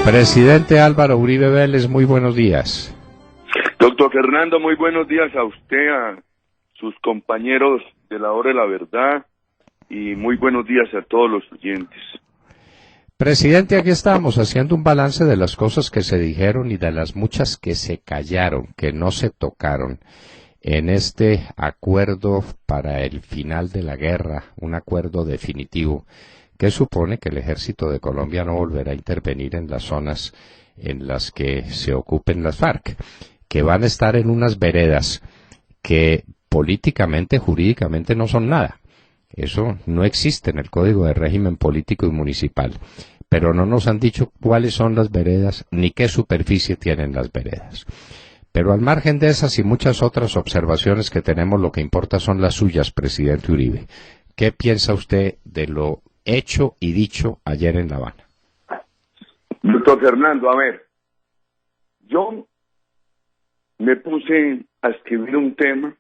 Presidente Álvaro Uribe Vélez, muy buenos días. Doctor Fernando, muy buenos días a usted, a sus compañeros de la Hora de la Verdad, y muy buenos días a todos los oyentes. Presidente, aquí estamos haciendo un balance de las cosas que se dijeron y de las muchas que se callaron, que no se tocaron en este acuerdo para el final de la guerra, un acuerdo definitivo que supone que el ejército de Colombia no volverá a intervenir en las zonas en las que se ocupen las FARC, que van a estar en unas veredas que políticamente, jurídicamente no son nada. Eso no existe en el Código de Régimen Político y Municipal, pero no nos han dicho cuáles son las veredas ni qué superficie tienen las veredas. Pero al margen de esas y muchas otras observaciones que tenemos, lo que importa son las suyas, presidente Uribe. ¿Qué piensa usted de lo hecho y dicho ayer en La Habana? Doctor Fernando, a ver, yo me puse a escribir un tema,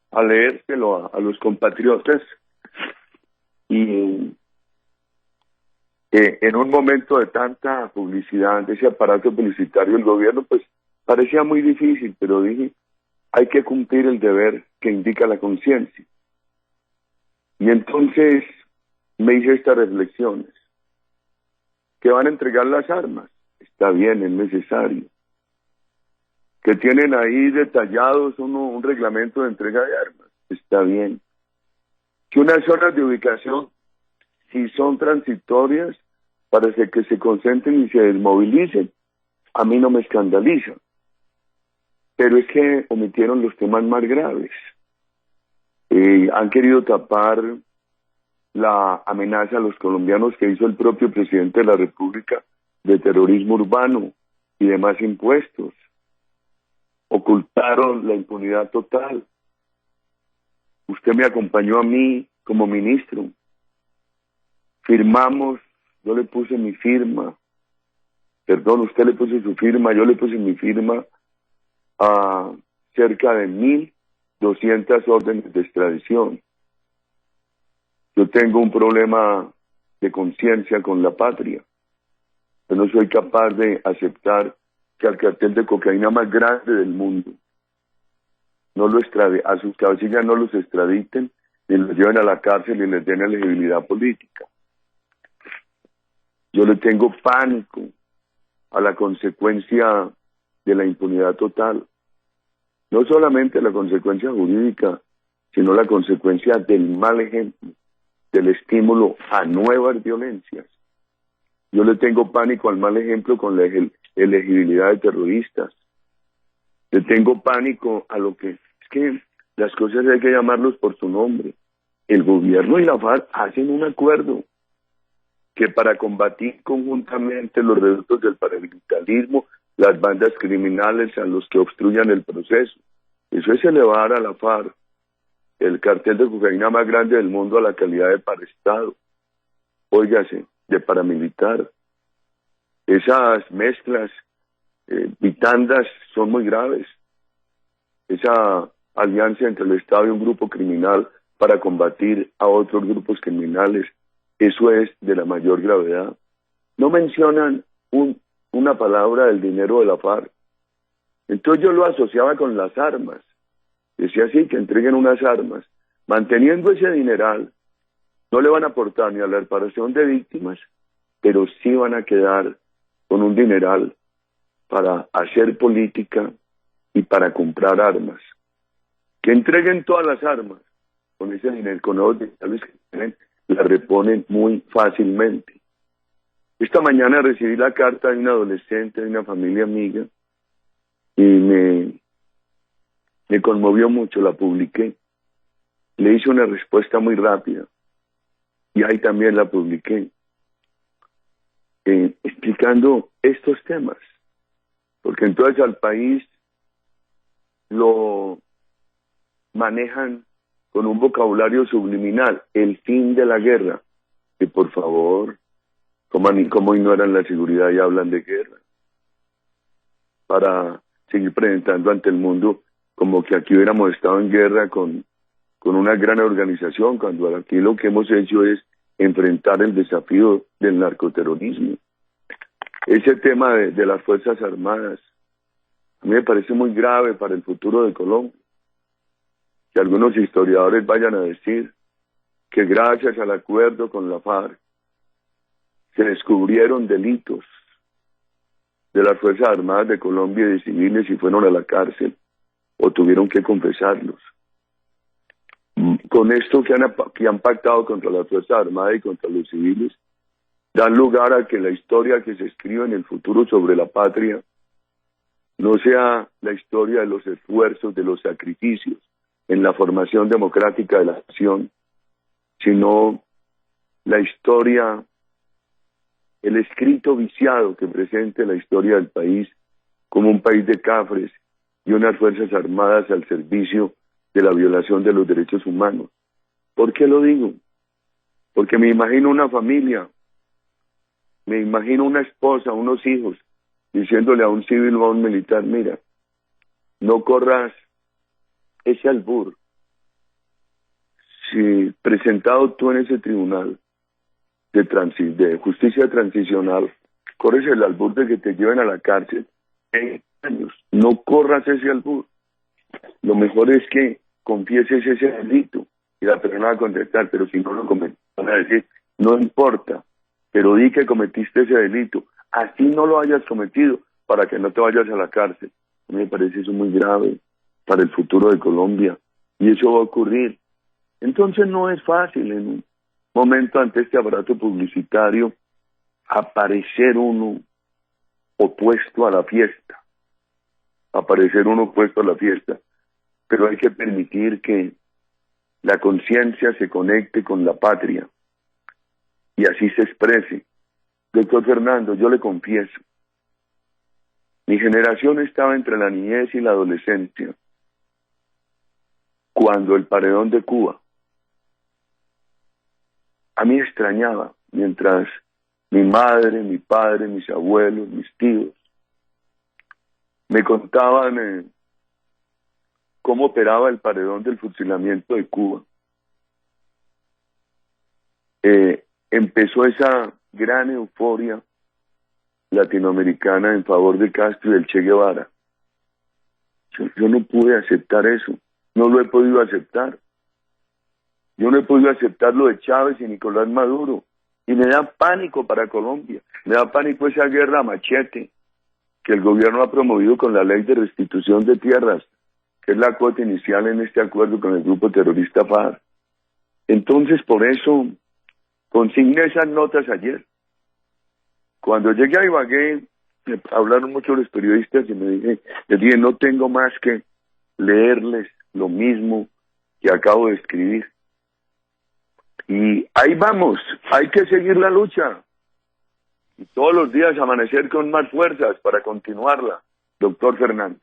a leérselo a los compatriotas, y en un momento de tanta publicidad, de ese aparato publicitario del gobierno, pues parecía muy difícil, pero dije, hay que cumplir el deber que indica la conciencia. Y entonces me hice estas reflexiones. Que van a entregar las armas, está bien, es necesario. Que tienen ahí detallados un reglamento de entrega de armas, está bien. Que unas zonas de ubicación, si son transitorias, para que se concentren y se desmovilicen, a mí no me escandaliza. Pero es que omitieron los temas más graves. Han querido tapar la amenaza a los colombianos que hizo el propio presidente de la República de terrorismo urbano y demás impuestos. Ocultaron la impunidad total. Usted me acompañó a mí como ministro. Firmamos, yo le puse mi firma, perdón, usted le puso su firma, yo le puse mi firma a cerca de 1.200 órdenes de extradición. Yo tengo un problema de conciencia con la patria. Yo no soy capaz de aceptar que al cartel de cocaína más grande del mundo a sus cabecillas no los extraditen, ni los lleven a la cárcel y les den elegibilidad política. Yo le tengo pánico a la consecuencia de la impunidad total. No solamente la consecuencia jurídica, sino la consecuencia del mal ejemplo, del estímulo a nuevas violencias. Yo le tengo pánico al mal ejemplo con la elegibilidad de terroristas. Le tengo pánico a lo que es que las cosas hay que llamarlos por su nombre. El gobierno y la FARC hacen un acuerdo que para combatir conjuntamente los reductos del paramilitarismo, las bandas criminales a los que obstruyan el proceso. Eso es elevar a la FARC, el cartel de cocaína más grande del mundo, a la calidad de paraestado, óigase, de paramilitar. Esas mezclas, vitandas son muy graves. Esa alianza entre el Estado y un grupo criminal para combatir a otros grupos criminales, eso es de la mayor gravedad. No mencionan una palabra del dinero de la FARC. Entonces yo lo asociaba con las armas. Decía así, que entreguen unas armas. Manteniendo ese dineral, no le van a aportar ni a la reparación de víctimas, pero sí van a quedar con un dineral para hacer política y para comprar armas. Que entreguen todas las armas. Con ese dinero, con los dinerales que tienen, la reponen muy fácilmente. Esta mañana recibí la carta de un adolescente, de una familia amiga, y me conmovió mucho, la publiqué. Le hice una respuesta muy rápida, y ahí también la publiqué, explicando estos temas, porque entonces al país lo manejan con un vocabulario subliminal, el fin de la guerra, que por favor, ¿cómo ignoran la seguridad y hablan de guerra? Para seguir presentando ante el mundo como que aquí hubiéramos estado en guerra con una gran organización, cuando aquí lo que hemos hecho es enfrentar el desafío del narcoterrorismo. ese tema de las Fuerzas Armadas, a mí me parece muy grave para el futuro de Colombia, que algunos historiadores vayan a decir que gracias al acuerdo con la FARC se descubrieron delitos de las Fuerzas Armadas de Colombia y de civiles y fueron a la cárcel o tuvieron que confesarlos. Con esto que han pactado contra las Fuerzas Armadas y contra los civiles, dan lugar a que la historia que se escribe en el futuro sobre la patria no sea la historia de los esfuerzos, de los sacrificios en la formación democrática de la nación, sino la historia, el escrito viciado que presente la historia del país como un país de cafres y unas Fuerzas Armadas al servicio de la violación de los derechos humanos. ¿Por qué lo digo? Porque me imagino una familia, me imagino una esposa, unos hijos, diciéndole a un civil o a un militar, mira, no corras ese albur. Si presentado tú en ese tribunal de justicia transicional, corres el albur de que te lleven a la cárcel en años. No corras ese albur. Lo mejor es que confieses ese delito. Y la persona va a contestar, pero si no lo cometes, van a decir, no importa, pero di que cometiste ese delito. Así no lo hayas cometido, para que no te vayas a la cárcel. A mí me parece eso muy grave para el futuro de Colombia. Y eso va a ocurrir. Entonces no es fácil en un momento ante este aparato publicitario aparecer uno opuesto a la fiesta. Pero hay que permitir que la conciencia se conecte con la patria y así se exprese. Doctor Fernando, yo le confieso, mi generación estaba entre la niñez y la adolescencia cuando el paredón de Cuba a mí extrañaba, mientras mi madre, mi padre, mis abuelos, mis tíos me contaban cómo operaba el paredón del fusilamiento de Cuba. Empezó esa gran euforia latinoamericana en favor de Castro y del Che Guevara. Yo no pude aceptar eso, no lo he podido aceptar. Yo no he podido aceptar lo de Chávez y Nicolás Maduro, y me da pánico para Colombia, me da pánico esa guerra a machete que el gobierno ha promovido con la ley de restitución de tierras, que es la cuota inicial en este acuerdo con el grupo terrorista FARC. Entonces, por eso, consigné esas notas ayer. Cuando llegué a Ibagué, me hablaron mucho los periodistas y les dije, no tengo más que leerles lo mismo que acabo de escribir. Y ahí vamos, hay que seguir la lucha. Y todos los días amanecer con más fuerzas para continuarla, doctor Fernando.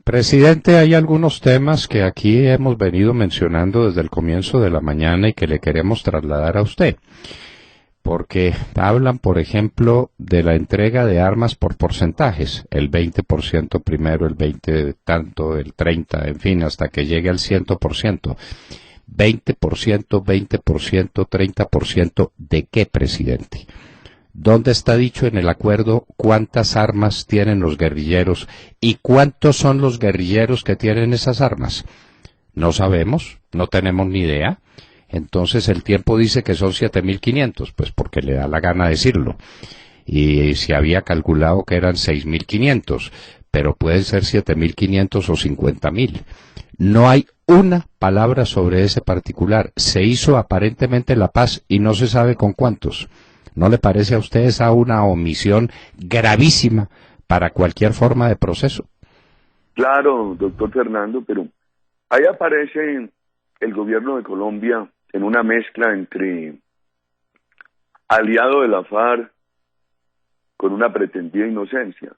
Presidente, hay algunos temas que aquí hemos venido mencionando desde el comienzo de la mañana y que le queremos trasladar a usted. Porque hablan, por ejemplo, de la entrega de armas por porcentajes, el 20% primero, el 20% tanto, el 30%, en fin, hasta que llegue al 100%. 20%, 20%, 30%, ¿de qué, presidente? ¿Dónde está dicho en el acuerdo cuántas armas tienen los guerrilleros y cuántos son los guerrilleros que tienen esas armas? No sabemos, no tenemos ni idea. Entonces el tiempo dice que son 7.500, pues porque le da la gana decirlo. Y se había calculado que eran 6.500, pero pueden ser 7.500 o 50.000. No hay una palabra sobre ese particular. Se hizo aparentemente la paz y no se sabe con cuántos. ¿No le parece a usted esa una omisión gravísima para cualquier forma de proceso? Claro, doctor Fernando, pero ahí aparece el gobierno de Colombia en una mezcla entre aliado de la FARC con una pretendida inocencia.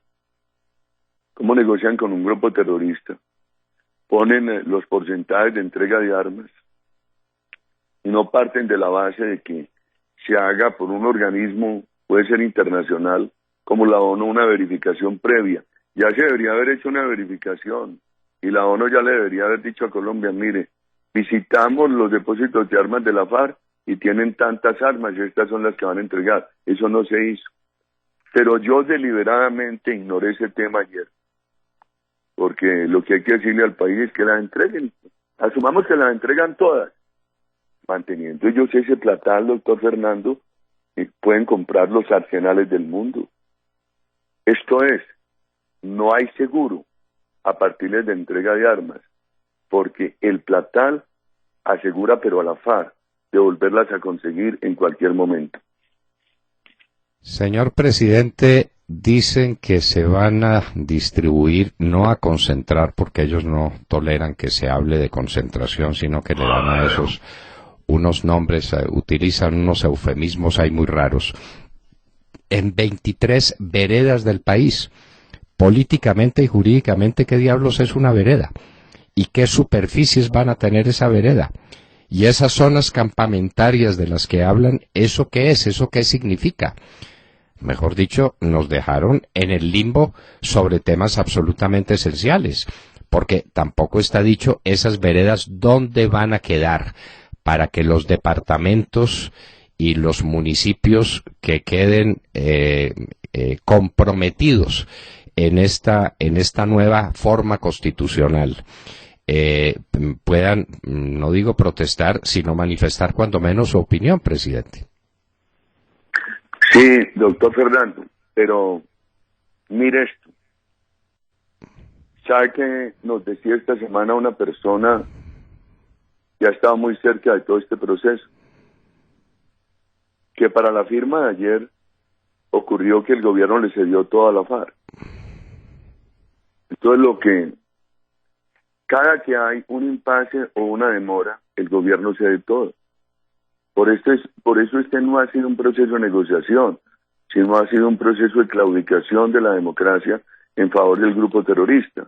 ¿Cómo negocian con un grupo terrorista? Ponen los porcentajes de entrega de armas y no parten de la base de que se haga por un organismo, puede ser internacional, como la ONU, una verificación previa. Ya se debería haber hecho una verificación y la ONU ya le debería haber dicho a Colombia, mire, visitamos los depósitos de armas de la FARC y tienen tantas armas y estas son las que van a entregar. Eso no se hizo. Pero yo deliberadamente ignoré ese tema ayer, porque lo que hay que decirle al país es que las entreguen, asumamos que las entregan todas, manteniendo ellos ese platal, doctor Fernando, y pueden comprar los arsenales del mundo. Esto es, no hay seguro a partir de entrega de armas, porque el platal asegura, pero a la FARC, de volverlas a conseguir en cualquier momento. Señor presidente, dicen que se van a distribuir, no a concentrar, porque ellos no toleran que se hable de concentración, sino que le dan a esos unos nombres, utilizan unos eufemismos ahí muy raros, en 23 veredas del país. Políticamente y jurídicamente, ¿qué diablos es una vereda? ¿Y qué superficies van a tener esa vereda? Y esas zonas campamentarias de las que hablan, ¿eso qué es? ¿Eso qué significa? Mejor dicho, nos dejaron en el limbo sobre temas absolutamente esenciales, porque tampoco está dicho esas veredas dónde van a quedar para que los departamentos y los municipios que queden comprometidos en esta nueva forma constitucional puedan, no digo protestar, sino manifestar cuando menos su opinión, presidente. Sí, doctor Fernando, pero mire esto. ¿Sabe que nos decía esta semana una persona que ha estado muy cerca de todo este proceso? Que para la firma de ayer ocurrió que el gobierno le cedió toda la FARC. Entonces cada que hay un impasse o una demora, el gobierno cede todo. Por eso este no ha sido un proceso de negociación, sino ha sido un proceso de claudicación de la democracia en favor del grupo terrorista.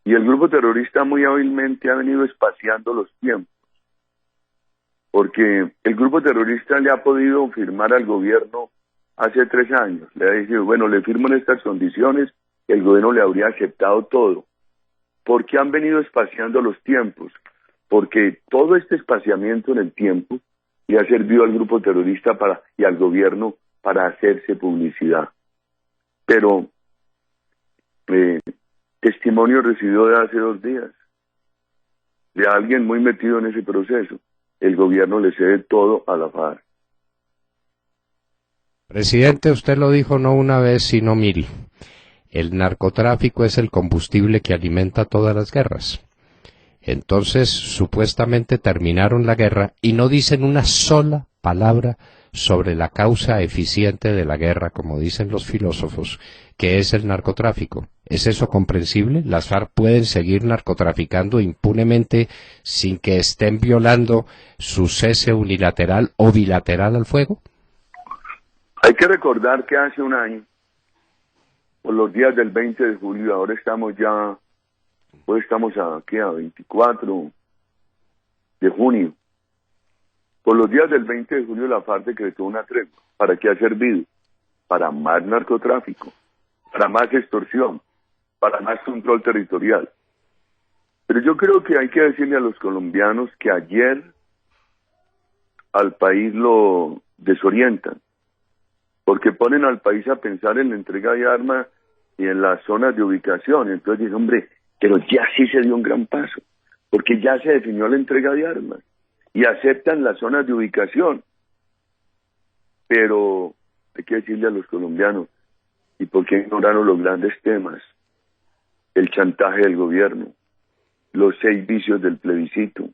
Y el grupo terrorista muy hábilmente ha venido espaciando los tiempos, porque el grupo terrorista le ha podido firmar al gobierno hace 3 años. Le ha dicho, bueno, le firmo en estas condiciones, el gobierno le habría aceptado todo. ¿Por qué han venido espaciando los tiempos? Porque todo este espaciamiento en el tiempo le ha servido al grupo terrorista y al gobierno para hacerse publicidad. Pero testimonio recibido de hace 2 días de alguien muy metido en ese proceso. El gobierno le cede todo a la FARC. Presidente, usted lo dijo no una vez, sino 1000. El narcotráfico es el combustible que alimenta todas las guerras. Entonces, supuestamente terminaron la guerra y no dicen una sola palabra sobre la causa eficiente de la guerra, como dicen los filósofos, que es el narcotráfico. ¿Es eso comprensible? ¿Las FARC pueden seguir narcotraficando impunemente sin que estén violando su cese unilateral o bilateral al fuego? Hay que recordar que hace un año, por los días del 20 de julio, ahora estamos aquí a 24 de junio. Por los días del 20 de julio la FARC decretó una tregua. ¿Para qué ha servido? Para más narcotráfico, para más extorsión, para más control territorial. Pero yo creo que hay que decirle a los colombianos que ayer al país lo desorientan, porque ponen al país a pensar en la entrega de armas y en las zonas de ubicación. Entonces dicen, hombre, pero ya sí se dio un gran paso, porque ya se definió la entrega de armas y aceptan las zonas de ubicación. Pero hay que decirle a los colombianos, ¿y por qué ignoraron los grandes temas? El chantaje del gobierno, los 6 vicios del plebiscito,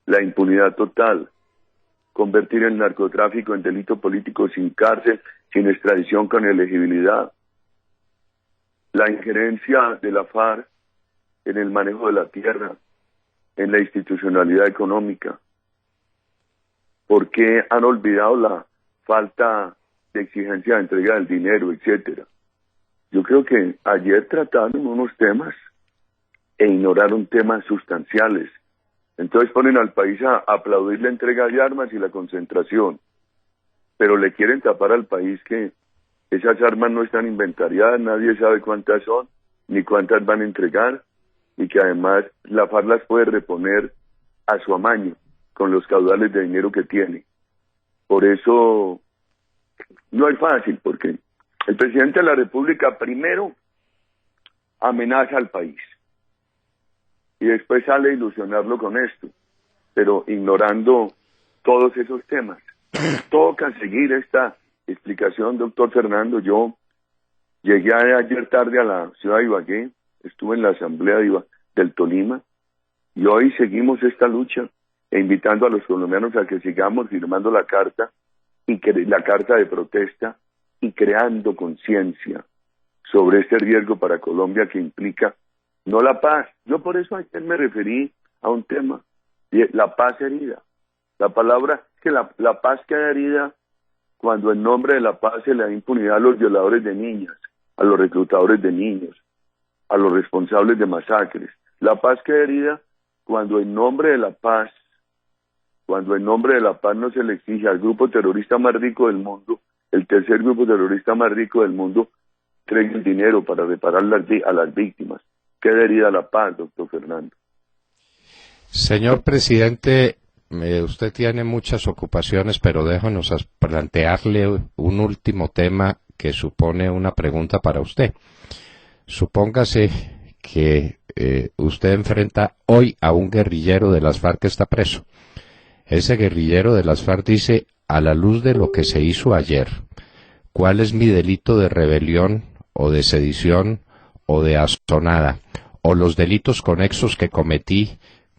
la impunidad total, convertir el narcotráfico en delito político sin cárcel, sin extradición con elegibilidad, la injerencia de la FARC en el manejo de la tierra, en la institucionalidad económica. ¿Por qué han olvidado la falta de exigencia de entrega del dinero, etcétera? Yo creo que ayer trataron unos temas e ignoraron temas sustanciales. Entonces ponen al país a aplaudir la entrega de armas y la concentración, pero le quieren tapar al país que esas armas no están inventariadas, nadie sabe cuántas son, ni cuántas van a entregar, y que además la FARC las puede reponer a su amaño, con los caudales de dinero que tiene. Por eso no es fácil, porque El presidente de la República primero amenaza al país y después sale a ilusionarlo con esto, pero ignorando todos esos temas. Toca seguir esta explicación, doctor Fernando. Yo llegué ayer tarde a la ciudad de Ibagué, estuve en la asamblea del Tolima, y hoy seguimos esta lucha e invitando a los colombianos a que sigamos firmando la carta la carta de protesta y creando conciencia sobre este riesgo para Colombia que implica no la paz. Yo por eso ayer me referí a un tema, la paz herida. La palabra que la paz queda herida cuando en nombre de la paz se le da impunidad a los violadores de niñas, a los reclutadores de niños, a los responsables de masacres. La paz queda herida cuando en nombre de la paz no se le exige al grupo terrorista más rico del mundo, el tercer grupo terrorista más rico del mundo, entregue el dinero para reparar a las víctimas. Queda herida la paz, doctor Fernando. Señor presidente, usted tiene muchas ocupaciones, pero déjanos plantearle un último tema que supone una pregunta para usted. Supóngase que usted enfrenta hoy a un guerrillero de las FARC que está preso. Ese guerrillero de las FARC dice, a la luz de lo que se hizo ayer, ¿cuál es mi delito de rebelión o de sedición o de astonada? O los delitos conexos que cometí,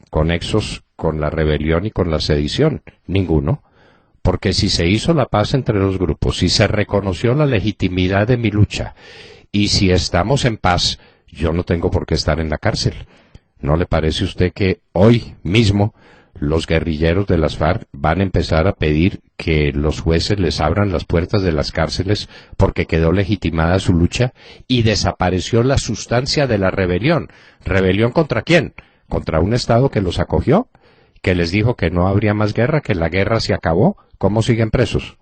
conexos con la rebelión y con la sedición. Ninguno. Porque si se hizo la paz entre los grupos, si se reconoció la legitimidad de mi lucha, y si estamos en paz, yo no tengo por qué estar en la cárcel. ¿No le parece a usted que hoy mismo los guerrilleros de las FARC van a empezar a pedir que los jueces les abran las puertas de las cárceles porque quedó legitimada su lucha y desapareció la sustancia de la rebelión? ¿Rebelión contra quién? ¿Contra un Estado que los acogió? ¿Que les dijo que no habría más guerra, que la guerra se acabó? ¿Cómo siguen presos?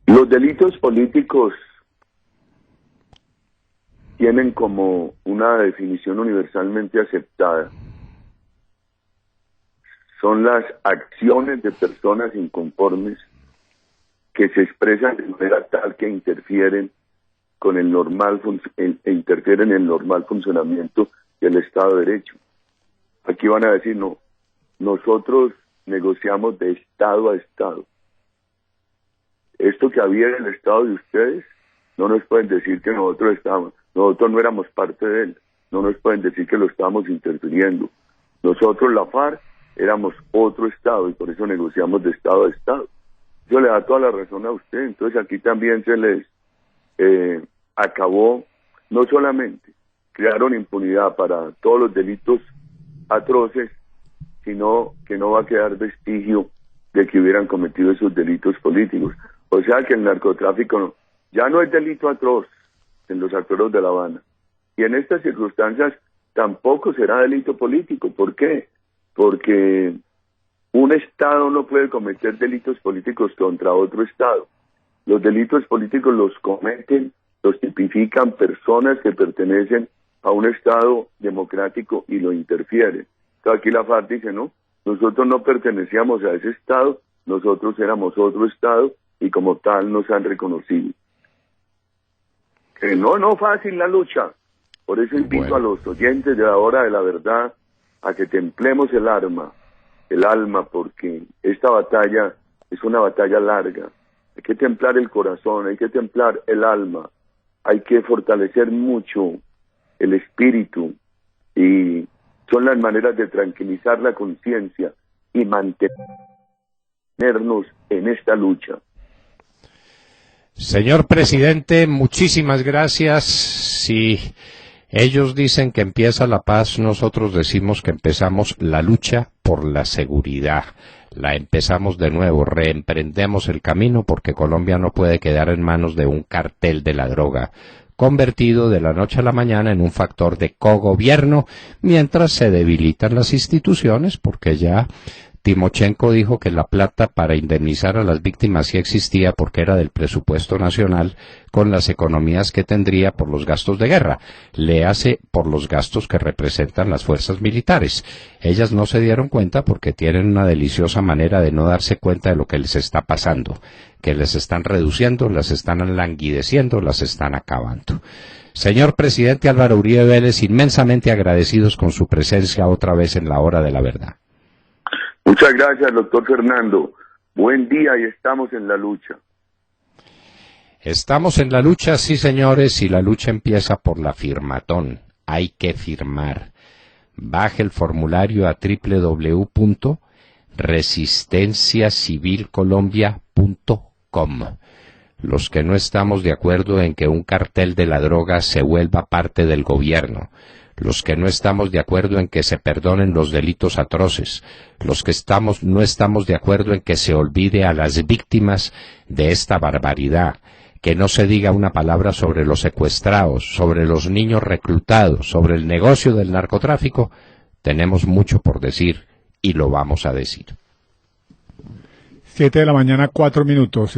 Los delitos políticos tienen como una definición universalmente aceptada. Son las acciones de personas inconformes que se expresan de manera tal que interfieren con el normal interfieren en el normal funcionamiento del Estado de Derecho. Aquí van a decir, no, nosotros negociamos de Estado a Estado. Esto que había en el Estado de ustedes, no nos pueden decir que nosotros no éramos parte de él, no nos pueden decir que lo estábamos interfiriendo. Nosotros, la FARC, éramos otro Estado y por eso negociamos de Estado a Estado. Eso le da toda la razón a usted. Entonces aquí también se les acabó, no solamente crearon impunidad para todos los delitos atroces, sino que no va a quedar vestigio de que hubieran cometido esos delitos políticos. O sea que el narcotráfico ya no es delito atroz en los acuerdos de La Habana. Y en estas circunstancias tampoco será delito político. ¿Por qué? Porque un Estado no puede cometer delitos políticos contra otro Estado. Los delitos políticos los cometen, los tipifican personas que pertenecen a un Estado democrático y lo interfieren. Entonces aquí la FARC dice, no, nosotros no pertenecíamos a ese Estado, nosotros éramos otro Estado y como tal nos han reconocido. Que no fácil la lucha. Por eso invito a los oyentes de la Hora de la Verdad a que templemos el alma, porque esta batalla es una batalla larga. Hay que templar el corazón, hay que templar el alma, hay que fortalecer mucho el espíritu, y son las maneras de tranquilizar la conciencia y mantenernos en esta lucha. Señor presidente, muchísimas gracias. Si ellos dicen que empieza la paz, nosotros decimos que empezamos la lucha por la seguridad. La empezamos de nuevo, reemprendemos el camino porque Colombia no puede quedar en manos de un cartel de la droga, convertido de la noche a la mañana en un factor de cogobierno, mientras se debilitan las instituciones porque ya Timochenko dijo que la plata para indemnizar a las víctimas sí existía porque era del presupuesto nacional con las economías que tendría por los gastos de guerra. Le hace por los gastos que representan las fuerzas militares. Ellas no se dieron cuenta porque tienen una deliciosa manera de no darse cuenta de lo que les está pasando, que les están reduciendo, las están languideciendo, las están acabando. Señor presidente Álvaro Uribe Vélez, inmensamente agradecidos con su presencia otra vez en la hora de la verdad. Muchas gracias, doctor Fernando. Buen día y estamos en la lucha. Estamos en la lucha, sí señores, y la lucha empieza por la firmatón. Hay que firmar. Baje el formulario a www.resistenciacivilcolombia.com. Los que no estamos de acuerdo en que un cartel de la droga se vuelva parte del gobierno, los que no estamos de acuerdo en que se perdonen los delitos atroces, los que no estamos de acuerdo en que se olvide a las víctimas de esta barbaridad, que no se diga una palabra sobre los secuestrados, sobre los niños reclutados, sobre el negocio del narcotráfico, tenemos mucho por decir y lo vamos a decir. 7 de la mañana, 4 minutos.